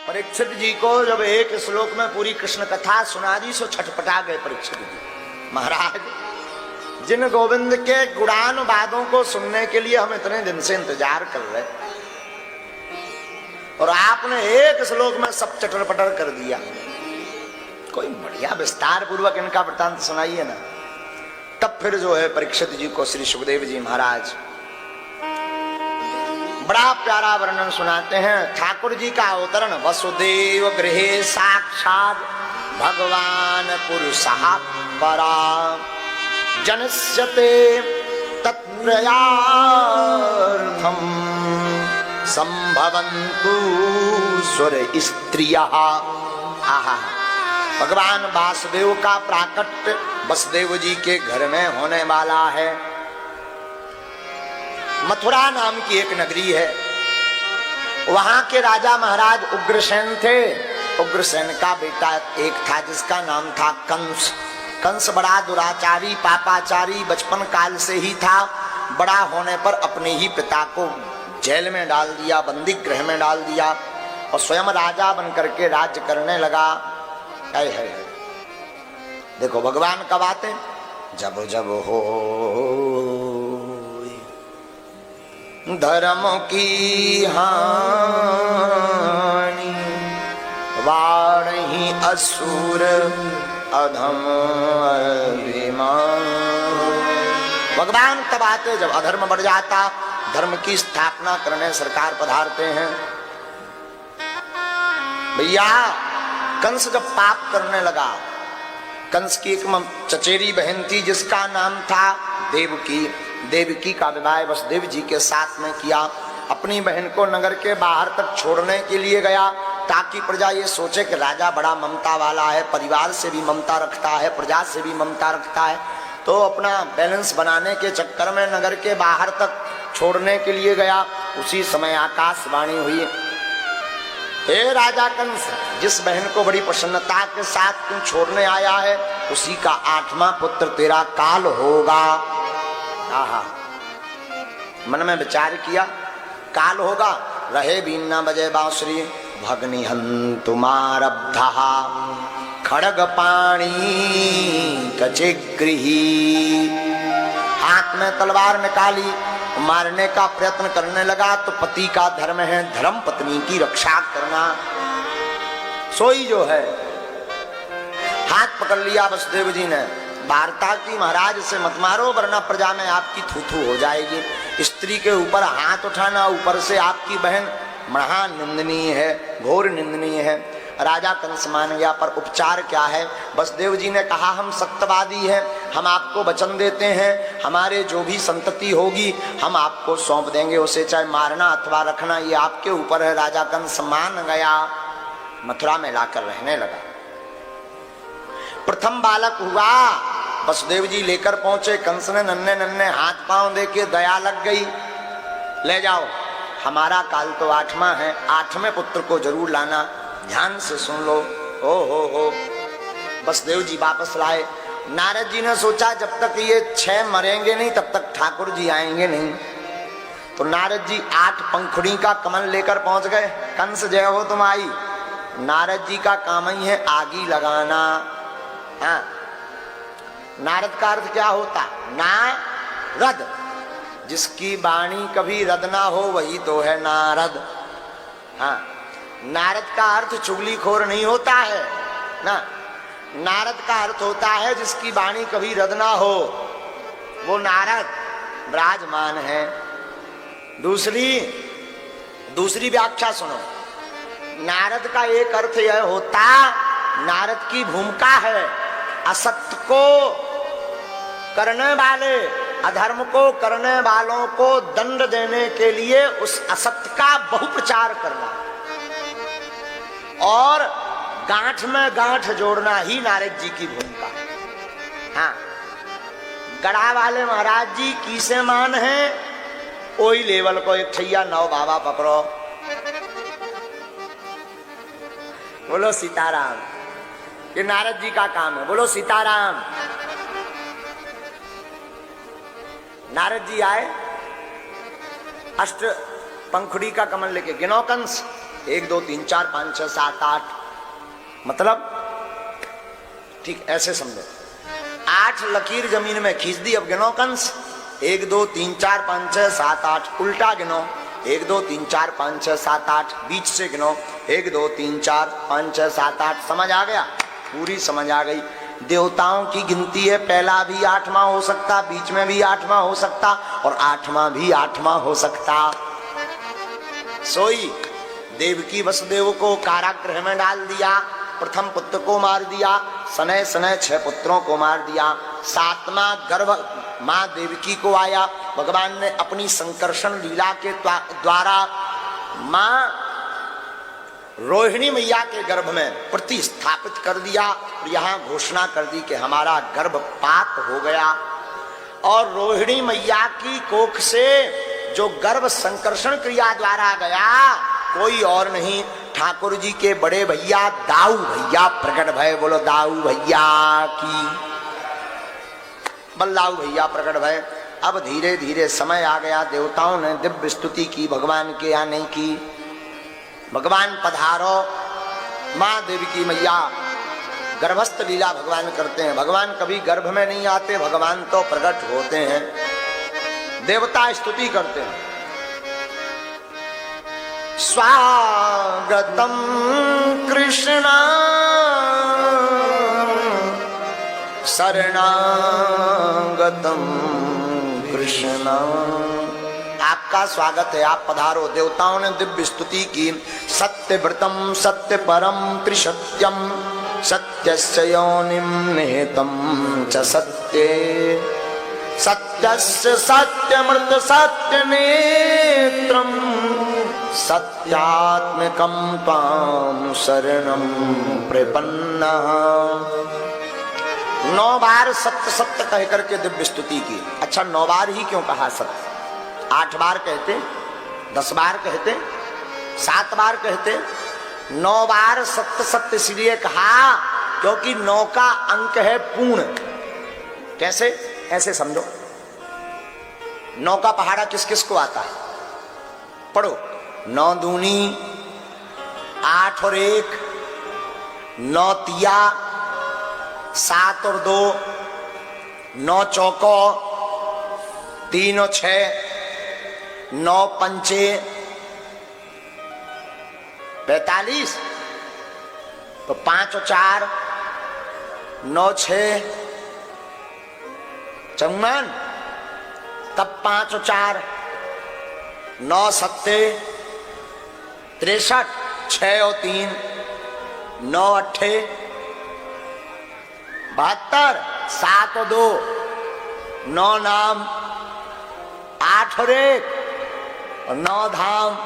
परीक्षित जी को जब एक श्लोक में पूरी कृष्ण कथा सुना दी सो छटपटा गए परीक्षित जी। महाराज, जिन गोविंद के गुणानुवादों को सुनने के लिए हम इतने दिन से इंतजार कर रहे और आपने एक श्लोक में सब चटर पटर कर दिया, कोई बढ़िया विस्तार पूर्वक इनका वृत्तांत सुनाइए ना। तब फिर जो है परीक्षित जी को श्री सुखदेव जी महाराज बड़ा प्यारा वर्णन सुनाते हैं। ठाकुर जी का अवतरण वसुदेव गृहे साक्षात भगवान पुरुषः परा जनस्यते तत्प्रयार्थम संभवन्तु सुर स्त्रियः। आहा, भगवान वासुदेव का प्राकट्य वसुदेव जी के घर में होने वाला है। मथुरा नाम की एक नगरी है, वहां के राजा महाराज उग्रसेन थे। उग्रसेन का बेटा एक था जिसका नाम था कंस। कंस बड़ा दुराचारी पापाचारी बचपन काल से ही था। बड़ा होने पर अपने ही पिता को जेल में डाल दिया, बंदी गृह में डाल दिया और स्वयं राजा बनकर के राज्य करने लगा। है देखो भगवान कब आते, जब जब हो धर्म की हानि वारही असुर अधम अभिमान। भगवान तब आते जब अधर्म बढ़ जाता, धर्म की स्थापना करने सरकार पधारते हैं। भैया कंस जब पाप करने लगा, कंस की एक चचेरी बहन थी जिसका नाम था देवकी। देवकी का विवाह वसुदेव जी के साथ में किया। अपनी बहन को नगर के बाहर तक छोड़ने के लिए गया ताकि प्रजा ये सोचे कि राजा बड़ा ममता वाला है, परिवार से भी ममता रखता है, प्रजा से भी ममता रखता है। तो अपना बैलेंस बनाने के चक्कर में नगर के बाहर तक छोड़ने के लिए गया। उसी समय आकाशवाणी हुई, हे राजा कंस, जिस बहन को बड़ी प्रसन्नता के साथ तू छोड़ने आया है उसी का 8वां पुत्र तेरा काल होगा। आहा, मन में विचार किया, काल होगा, रहे बीन न बजे बांसुरी, भगनि हन्तुमारब्धः खड्ग पाणी कचिगृही। हाथ में तलवार निकाली, मारने का प्रयत्न करने लगा तो पति का धर्म है धर्म पत्नी की रक्षा करना। सोई जो है हाथ पकड़ लिया वसुदेव जी ने, वार्ता की महाराज से मत मारो वरना प्रजा में आपकी थू-थू हो जाएगी। स्त्री के ऊपर हाथ उठाना, ऊपर से आपकी बहन, महा निंदनीय है, घोर निंदनीय है। राजा कंस मान गया, पर उपचार क्या है? वसुदेव जी ने कहा हम सत्यवादी हैं, हम आपको वचन देते हैं, हमारे जो भी संतति होगी हम आपको सौंप देंगे, उसे चाहे मारना अथवा रखना ये आपके ऊपर है। राजा कंस मान गया, मथुरा में लाकर रहने लगा। प्रथम बालक हुआ, वसुदेव जी लेकर पहुंचे। कंस ने नन्हे नन्हे हाथ पांव दे के दया लग गई, ले जाओ, हमारा काल तो 8वां है, 8वें पुत्र को जरूर लाना, ध्यान से सुन लो। हो वसुदेव जी वापस लाए। नारद जी ने सोचा जब तक ये 6 मरेंगे नहीं तब तक ठाकुर जी आएंगे नहीं, तो नारद जी 8 पंखुड़ी का कमल लेकर पहुंच गए। कंस जय हो तुम आई। नारद जी का काम ही है आगी लगाना। हाँ, नारद का अर्थ क्या होता? नारद, जिसकी वाणी कभी रद ना हो वही तो है नारद। हाँ, नारद का अर्थ चुगलीखोर नहीं होता है ना, नारद का अर्थ होता है जिसकी वाणी कभी रद ना हो, वो नारद विराजमान है। दूसरी व्याख्या सुनो। नारद का एक अर्थ यह होता, नारद की भूमिका है असत्य को करने वाले, अधर्म को करने वालों को दंड देने के लिए उस असत्य का बहुप्रचार करना और गांठ में गांठ जोड़ना ही नारद जी की भूमिका है। हाँ, गढ़ा वाले महाराज जी किसे मान है? ओई लेवल को एक ठैया 9 बाबा पकड़ो, बोलो सीताराम। ये नारद जी का काम है, बोलो सीताराम। नारद जी आए, अष्ट पंखुड़ी का कमल लेके, गिनो कंस, 1 2 3 4 5 6 7 8, मतलब ठीक ऐसे समझो, 8 लकीर जमीन में खींच दी। अब गिनो कंस, 1 2 3 4 5 6 7 8, उल्टा गिनो 1 2 3 4 5 6 7 8, बीच से गिनो 1 2 3 4 5 6 7 8। समझ आ गया? पूरी समझ आ गई। देवताओं की गिनती है, पहला भी 8वां हो सकता, बीच में भी 8वां हो सकता और 8वां भी 8वां हो सकता। सोई देवकी वसुदेव को कारागृह में डाल दिया, प्रथम पुत्र को मार दिया, सनय सनय 6 पुत्रों को मार दिया। 7वां गर्भ मां देवकी को आया, भगवान ने अपनी संकर्षण लीला के द्वारा मां रोहिणी मैया के गर्भ में प्रतिस्थापित कर दिया और यहाँ घोषणा कर दी कि हमारा गर्भपात हो गया। और रोहिणी मैया की कोख से जो गर्भ संकर्षण क्रिया द्वारा गया, कोई और नहीं, ठाकुर जी के बड़े भैया दाऊ भैया प्रकट भय। बोलो दाऊ भैया की, बल्लाऊ भैया प्रकट भय। अब धीरे धीरे समय आ गया, देवताओं ने दिव्य स्तुति की भगवान के आने की। भगवान पधारो, मां देवकी मैया गर्भस्थ लीला भगवान करते हैं। भगवान कभी गर्भ में नहीं आते, भगवान तो प्रकट होते हैं। देवता स्तुति करते हैं, स्वागतम कृष्ण शरणागतम कृष्ण। आपका स्वागत है, आप पधारो। देवताओं ने दिव्य स्तुति की। सत्यव्रतम सत्य परम त्रिसत्यम सत्यस्य योनिम निहितम च सत्ये सत्यस्य सत्यमृत सत्य नेत्रम सत्यात्मकं त्वां शरणं प्रपन्नः। 9 बार सत्य सत्य कह करके दिव्य स्तुति की। अच्छा, 9 बार ही क्यों कहा सत्य? 8 बार कहते, 10 बार कहते, 7 बार कहते। 9 बार सत्य सत्य इसलिए कहा क्योंकि 9 का अंक है पूर्ण। कैसे? ऐसे समझो, 9 का पहाड़ा किस किस को आता है? पढ़ो। 9 दूनी 8 और 1, 9 तिया 7 और 2, 9 चौको 3 और 6, 9 पंचे 45, तो 5 और 4 9 6 54, तब 5 और 4 9 7 63, 6 और 3 9 8 72, 7 और 2 9 नाम 8 और 1 और 9 धाम।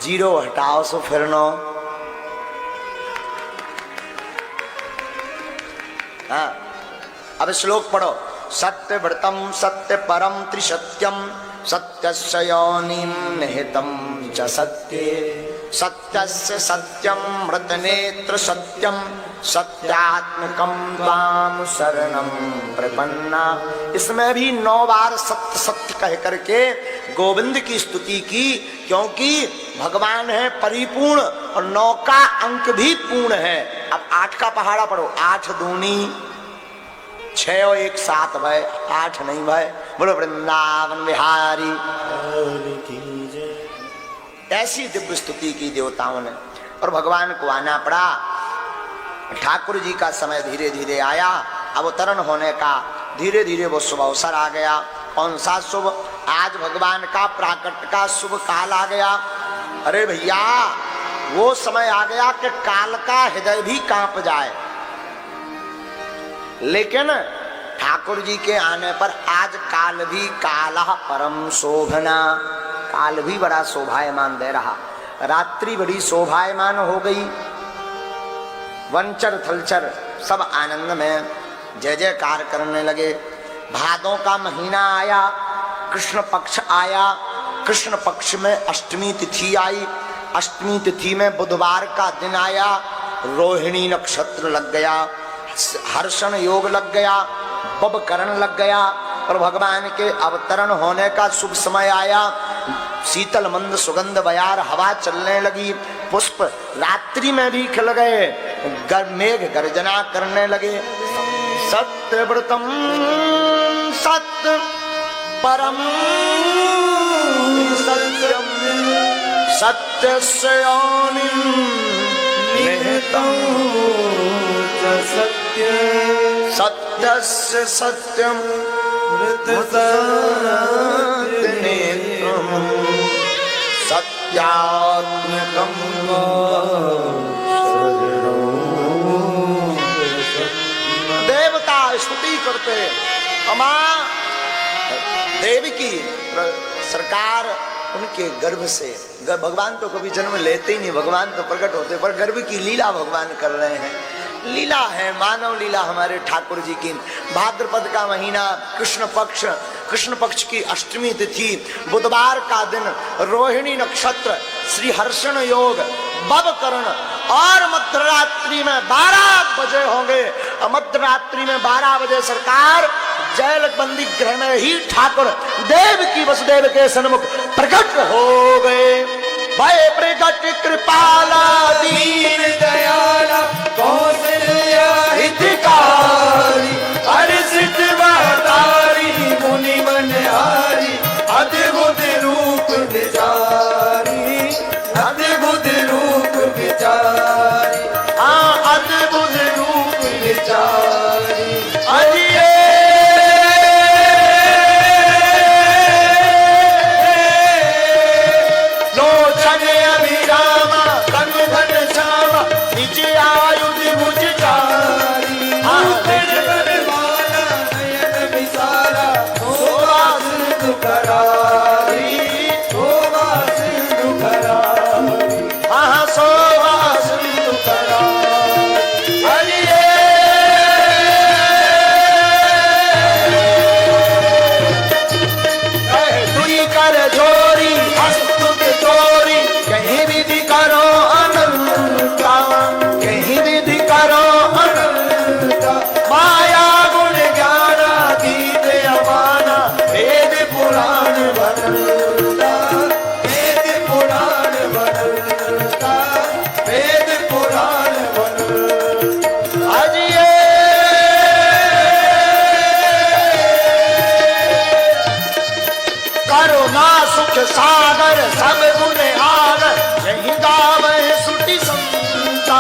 0 हटाओ सो फिर 9। हाँ, अब श्लोक पढ़ो। सत्यव्रतम सत्य परम त्रिसत्यम सत्यस्य योनिं निहितं च सत्ये सत्यस्य सत्यं मृतनेत्र सत्यं सत्यात्मकं त्वां शरणं प्रपन्ना। इसमें भी 9 बार सत्य सत्य कह करके गोविंद की स्तुति की, क्योंकि भगवान है परिपूर्ण और 9 का अंक भी पूर्ण है। अब 8 का पहाड़ा पढ़ो। 8 दूनी 6 और 1 7 भाई, 8 नहीं भाई। बोलो वृंदावन बिहारी। ऐसी दिव्य स्तुति की देवताओं ने, और भगवान को आना पड़ा। ठाकुर जी का समय धीरे धीरे आया, अवतरण होने का धीरे धीरे वो शुभ अवसर आ गया। कौन सा शुभ? आज भगवान का प्राकट का शुभ काल आ गया। अरे भैया, वो समय आ गया कि काल का हृदय भी कांप जाए। लेकिन ठाकुर जी के आने पर आज काल भी काला परम शोभना, काल भी बड़ा शोभायमान दे रहा। रात्रि बड़ी शोभायमान हो गई। वनचर थलचर सब आनंद में जय जयकार करने लगे। भादों का महीना आया, कृष्ण पक्ष आया। कृष्ण पक्ष में अष्टमी तिथि आई। अष्टमी तिथि में बुधवार का दिन आया। रोहिणी नक्षत्र लग गया, हर्षण योग लग गया, बबकरण लग गया और भगवान के अवतरण होने का शुभ समय आया। शीतल मंद सुगंध बयार हवा चलने लगी। पुष्प रात्रि में भी खिल गए, मेघ गर्जना करने लगे। सत्यव्रतम सत्य परम सत्यम सत्यस्य योनिं निहितं च सत्य सत्यस्य सत्यम नेत्रम सत्यात्मकं देवता स्तुति करते। अमा देवी की सरकार उनके गर्भ से, भगवान तो कभी जन्म लेते ही नहीं, भगवान तो प्रकट होते, पर गर्भ की लीला भगवान कर रहे हैं। लीला है मानव लीला हमारे ठाकुर जी की। भाद्रपद का महीना, कृष्ण पक्ष की अष्टमी तिथि, बुधवार का दिन, रोहिणी नक्षत्र, श्री हर्षण योग, बवकरण, और मध्यरात्रि में 12 बजे होंगे। मध्यरात्रि में 12 बजे सरकार जैलबंदी गृह में ही ठाकुर देव की वसुदेव के सन्मुख प्रकट हो गए। भय प्रकट कृपाला दीन दयाला कौशल्या हितकारी, हर्षित महतारी मुनि मनहारी, अद्भुत रूप विचारी, अद्भुत रूप विचारी, अद्भुत रूप विचारी। अजिए सागर सब गुण आगर, यही गावे सुटी संता,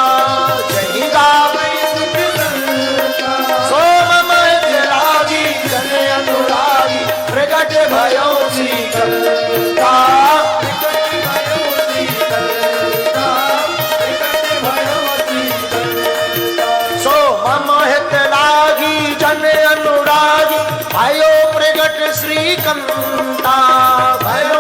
यही गावे सुटी संता। सोम मध्य लागी जन अनुरागी, प्रकट भयो श्री कंता, प्रकट भयो श्री कंता, प्रकट भयो श्री कंता। सोम मध्य लागी जन अनुरागी, भयो प्रकट श्री कंता, भयो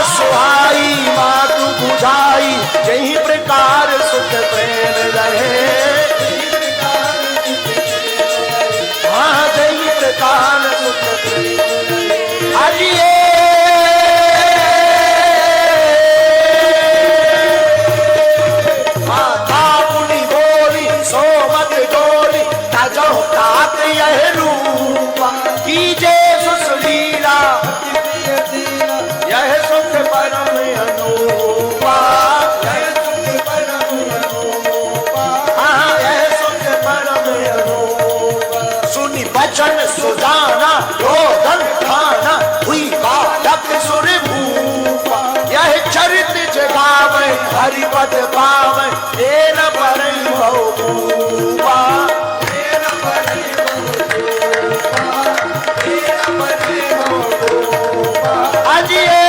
सुहाई मातु बुझाई, यही प्रकार सुख प्रेम रहे, हाँ यही प्रकार सुख प्रेम रहे। आइए माता पुनि बोली सो मत डोली, ताजो तात यह रूपा, कीजे सुशीला यह सुख परम अनुपा, यह सुख परम अनुपा, हाँ यह सुख परम अनुपा। सुनी बचन सुजाना रोदन खाना, हुई बालक सुर भूपा, यह चरित जगावे हरिपद पावे, ये न परई भूपा, ये न परई भूपा, ये न परई भूपा। अजिए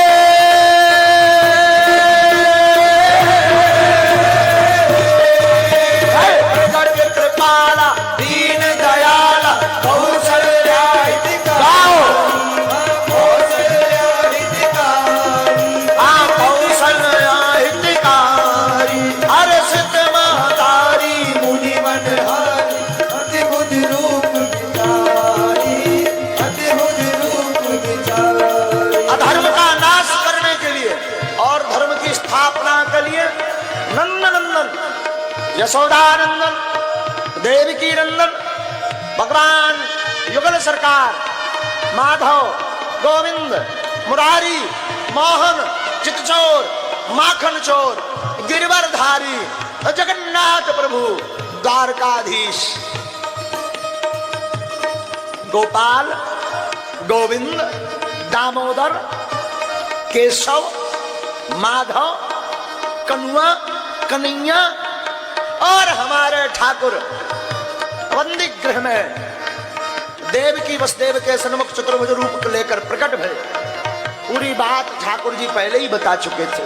यशोदानंदन, देवकी नंदन, भगवान युगल सरकार, माधव, गोविंद, मुरारी, मोहन, चितचोर, माखन चोर, गिरवरधारी, जगन्नाथ प्रभु, द्वारकाधीश, गोपाल, गोविंद, दामोदर, केशव, माधव, कन्वा, कन्हैया और हमारे ठाकुर बंदी गृह में देवकी वसुदेव के सन्मुख चतुर्भुज रूप को लेकर प्रकट भये। पूरी बात ठाकुर जी पहले ही बता चुके थे,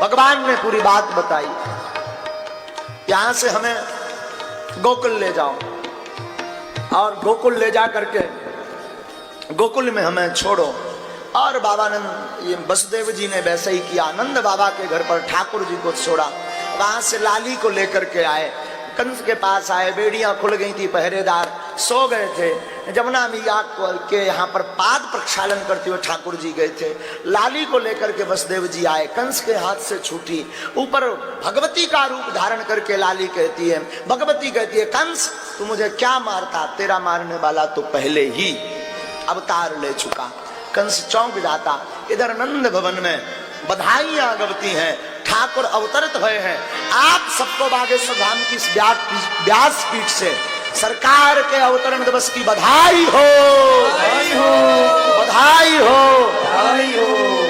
भगवान ने पूरी बात बताई। यहां से हमें गोकुल ले जाओ और गोकुल ले जा करके गोकुल में हमें छोड़ो। और बाबा नंद, ये वसुदेव जी ने वैसे ही किया, नंद बाबा के घर पर ठाकुर जी को छोड़ा। वहां से लाली को लेकर के आए, कंस के पास आए, बेड़ियां खुल गई थी, पहरेदार सो गए थे। जमुना मैया के यहाँ पर पाद प्रक्षालन करते हुए ठाकुर जी गए थे। लाली को लेकर के वसुदेव जी आए, कंस के हाथ से छूटी, ऊपर भगवती का रूप धारण करके लाली कहती है, भगवती कहती है, कंस तू मुझे क्या मारता, तेरा मारने वाला तो पहले ही अवतार ले चुका। कंस चौंक जाता। इधर नंद भवन में बधाइयां गवती हैं, ठाकुर अवतरित हुए हैं। आप सबको बागेश्वर धाम की व्यासपीठ से सरकार के अवतरण दिवस की बधाई हो, बधाई हो, बधाई हो,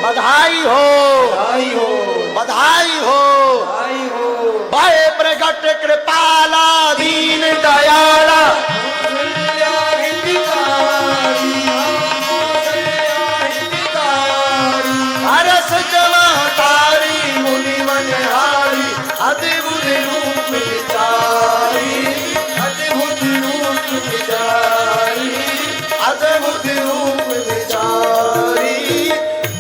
बधाई हो, बधाई हो, बधाई हो। भय प्रगट कृपाला